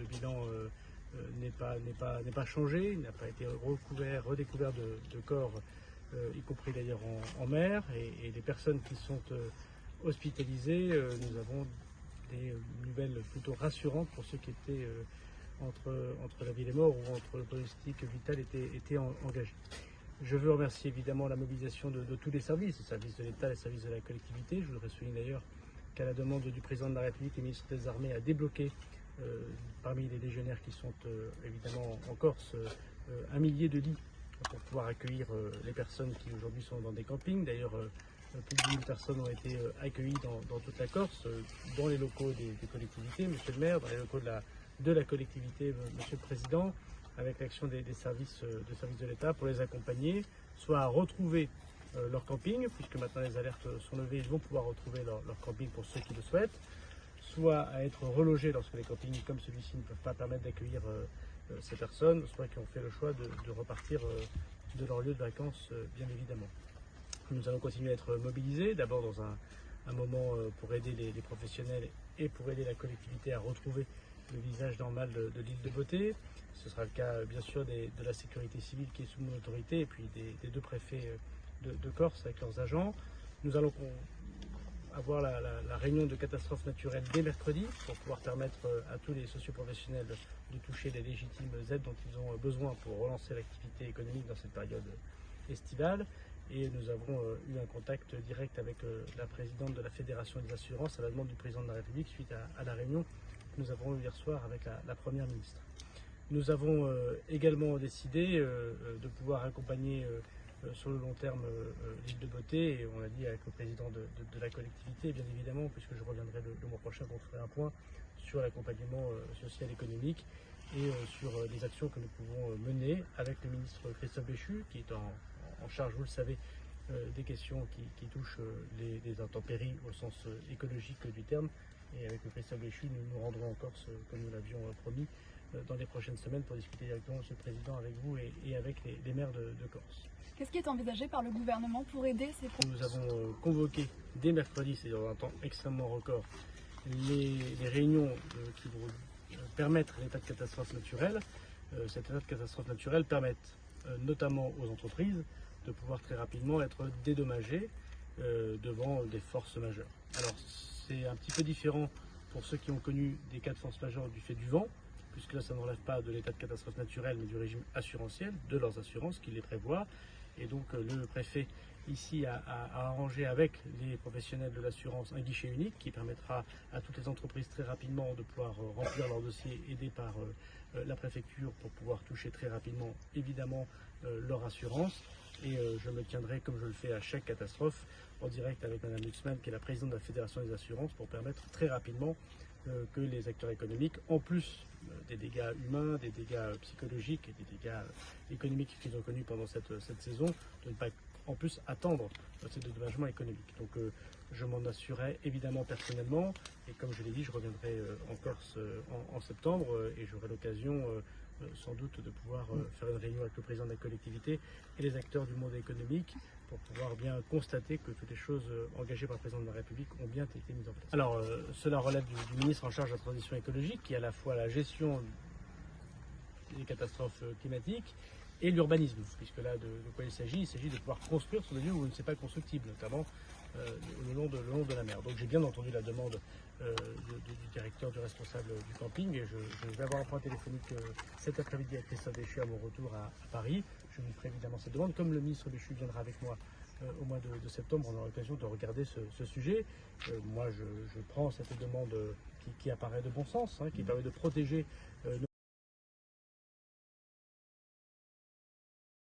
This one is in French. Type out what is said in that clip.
bilan n'est pas changé, il n'a pas été redécouvert de corps, y compris d'ailleurs en mer, et les personnes qui sont hospitalisées, nous avons des nouvelles plutôt rassurantes pour ceux qui étaient entre la vie et les morts ou entre le pronostic vital était engagé. Je veux remercier évidemment la mobilisation de tous les services de l'État, les services de la collectivité. Je voudrais souligner d'ailleurs qu'à la demande du président de la République, le ministre des Armées a débloqué parmi les légionnaires qui sont évidemment en Corse 1 millier de lits pour pouvoir accueillir les personnes qui aujourd'hui sont dans des campings. D'ailleurs, plus de 1000 personnes ont été accueillies dans toute la Corse, dans les locaux des collectivités, monsieur le maire, dans les locaux de la collectivité, monsieur le président, avec l'action des services de l'État pour les accompagner, soit à retrouver leur camping, puisque maintenant les alertes sont levées, ils vont pouvoir retrouver leur camping pour ceux qui le souhaitent, soit à être relogés lorsque les campings comme celui-ci ne peuvent pas permettre d'accueillir ces personnes, soit qui ont fait le choix de repartir de leur lieu de vacances, bien évidemment. Nous allons continuer à être mobilisés, d'abord dans un moment pour aider les professionnels et pour aider la collectivité à retrouver le visage normal de l'île de Beauté. Ce sera le cas bien sûr de la sécurité civile qui est sous mon autorité et puis des 2 préfets de Corse avec leurs agents. Nous allons avoir la réunion de catastrophe naturelle dès mercredi pour pouvoir permettre à tous les socioprofessionnels de toucher les légitimes aides dont ils ont besoin pour relancer l'activité économique dans cette période estivale. Et nous avons eu un contact direct avec la présidente de la Fédération des assurances à la demande du président de la République suite à la réunion que nous avons eue hier soir avec la Première ministre. Nous avons également décidé de pouvoir accompagner sur le long terme l'île de Beauté, et on l'a dit avec le président de la collectivité, bien évidemment, puisque je reviendrai le mois prochain pour faire un point sur l'accompagnement social et économique et sur les actions que nous pouvons mener avec le ministre Christophe Béchu, qui est en charge, vous le savez, des questions qui touchent les intempéries au sens écologique du terme. Et avec le Christophe Béchu, nous nous rendrons en Corse, comme nous l'avions promis, dans les prochaines semaines pour discuter directement, Monsieur le Président, avec vous et avec les maires de Corse. Qu'est-ce qui est envisagé par le gouvernement pour aider ces Nous avons convoqué dès mercredi, c'est dans un temps extrêmement record, les réunions qui vont permettre l'état de catastrophe naturelle. Cet état de catastrophe naturelle permet notamment aux entreprises de pouvoir très rapidement être dédommagées devant des forces majeures. Alors c'est un petit peu différent pour ceux qui ont connu des cas de force majeure du fait du vent, puisque là ça ne relève pas de l'état de catastrophe naturelle mais du régime assurantiel de leurs assurances qui les prévoit. Et donc le préfet ici a arrangé avec les professionnels de l'assurance un guichet unique qui permettra à toutes les entreprises très rapidement de pouvoir remplir leur dossier aidé par la préfecture pour pouvoir toucher très rapidement évidemment leur assurance. Et je me tiendrai, comme je le fais à chaque catastrophe, en direct avec Mme Luxman, qui est la présidente de la Fédération des assurances, pour permettre très rapidement que les acteurs économiques, en plus des dégâts humains, des dégâts psychologiques et des dégâts économiques qu'ils ont connus pendant cette saison, de ne pas en plus attendre ces dédommagements économiques. Donc je m'en assurerai évidemment personnellement, et comme je l'ai dit, je reviendrai en Corse en septembre et j'aurai l'occasion sans doute de pouvoir faire une réunion avec le président de la collectivité et les acteurs du monde économique pour pouvoir bien constater que toutes les choses engagées par le président de la République ont bien été mises en place. Alors cela relève du ministre en charge de la transition écologique qui est à la fois la gestion des catastrophes climatiques et l'urbanisme, puisque là de quoi il s'agit de pouvoir construire sur des lieux où il ne s'est pas constructible, notamment le long de la mer. Donc j'ai bien entendu la demande du directeur, du responsable du camping, et je vais avoir un point téléphonique cet après-midi avec Christophe Béchu à mon retour à Paris. Je lui ferai évidemment cette demande. Comme le ministre Béchu viendra avec moi au mois de septembre, on aura l'occasion de regarder ce sujet. Moi je prends cette demande qui apparaît de bon sens, qui permet de protéger nos